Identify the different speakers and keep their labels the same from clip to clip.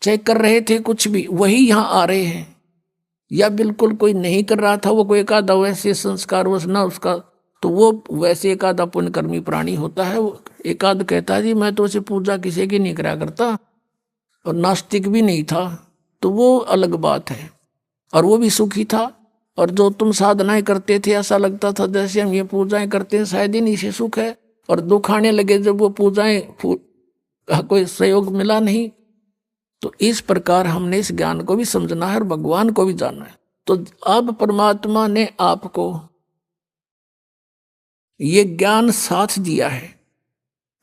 Speaker 1: चाहे कर रहे थे कुछ भी, वही यहाँ आ रहे हैं। या बिल्कुल कोई नहीं कर रहा था, वो कोई एक आधा वैसे संस्कार वसना उसका, तो वो वैसे एक आधा पुण्यकर्मी प्राणी होता है। वो एक आध कहता है जी मैं तो उसे पूजा किसी की नहीं करा करता, और नास्तिक भी नहीं था, तो वो अलग बात है, और वो भी सुखी था। और जो तुम साधनाएं करते थे ऐसा लगता था जैसे हम ये पूजाएं करते हैं शायद ही नहीं से सुख है, और दुख आने लगे जब वो पूजाएं कोई सहयोग मिला नहीं। तो इस प्रकार हमने इस ज्ञान को भी समझना है और भगवान को भी जानना है। तो अब परमात्मा ने आपको ये ज्ञान साथ दिया है,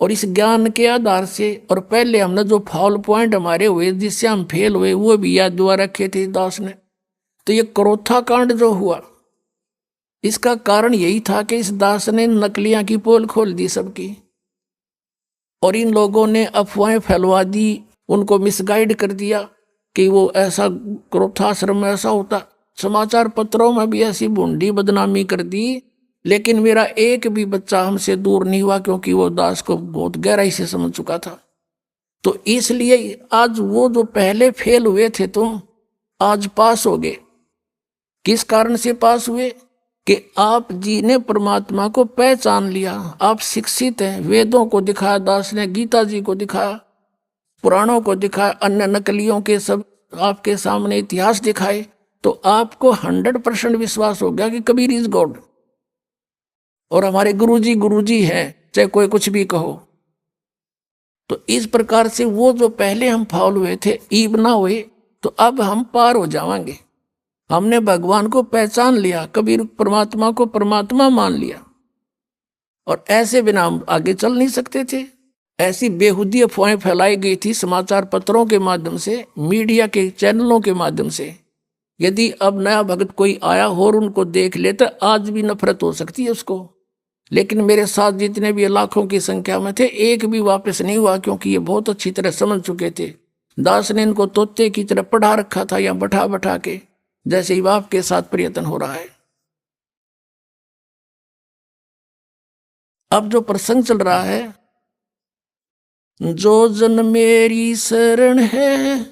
Speaker 1: और इस ज्ञान के आधार से, और पहले हमने जो फॉल पॉइंट हमारे हुए जिससे हम फेल हुए वो भी याद दुआ रखे थे दास ने। तो ये क्रोथा कांड जो हुआ, इसका कारण यही था कि इस दास ने नकलियां की पोल खोल दी सबकी, और इन लोगों ने अफवाहें फैलवा दी, उनको मिसगाइड कर दिया कि वो ऐसा क्रोधाश्रम में ऐसा होता। समाचार पत्रों में भी ऐसी भूंडी बदनामी कर दी, लेकिन मेरा एक भी बच्चा हमसे दूर नहीं हुआ, क्योंकि वो दास को बहुत गहराई से समझ चुका था। तो इसलिए आज वो जो पहले फेल हुए थे तुम आज पास हो गए। किस कारण से पास हुए? कि आप जी ने परमात्मा को पहचान लिया, आप शिक्षित हैं। वेदों को दिखाया दास ने, गीता जी को दिखाया, पुराणों को दिखाया, अन्य नकलियों के सब आपके सामने इतिहास दिखाए, तो आपको 100% विश्वास हो गया कि कबीर इज गॉड, और हमारे गुरुजी हैं, चाहे कोई कुछ भी कहो। तो इस प्रकार से वो जो पहले हम फाउल हुए थे, ईब ना हुए, तो अब हम पार हो जाएंगे। हमने भगवान को पहचान लिया, कबीर परमात्मा को परमात्मा मान लिया, और ऐसे बिना हम आगे चल नहीं सकते थे। ऐसी बेहुदी अफवाहें फैलाई गई थी समाचार पत्रों के माध्यम से, मीडिया के चैनलों के माध्यम से। यदि अब नया भक्त कोई आया हो और उनको देख ले तो आज भी नफरत हो सकती है उसको, लेकिन मेरे साथ जितने भी लाखों की संख्या में थे, एक भी वापस नहीं हुआ, क्योंकि ये बहुत अच्छी तरह समझ चुके थे। दास ने इनको तोते की तरह पढ़ा रखा था, या बैठा बैठा के, जैसे ही बाप के साथ प्रयत्न हो रहा है। अब जो प्रसंग चल रहा है, जो जन मेरी शरण है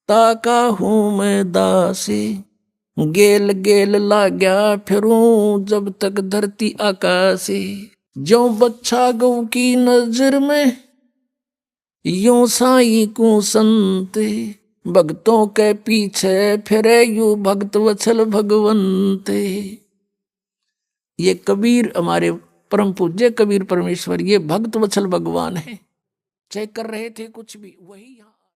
Speaker 1: ताका हूं मैं दासी, गेल गेल लाग्या फिरूं जब तक धरती आकाशी। ज्यों बच्चा गऊ की नजर में यूं साई को संत, भक्तों के पीछे फिरे यू भक्त वत्सल भगवंत। ये कबीर हमारे परम पूज्य कबीर परमेश्वर, ये भक्त वत्सल भगवान है। चाहे कर रहे थे कुछ भी, वही यहाँ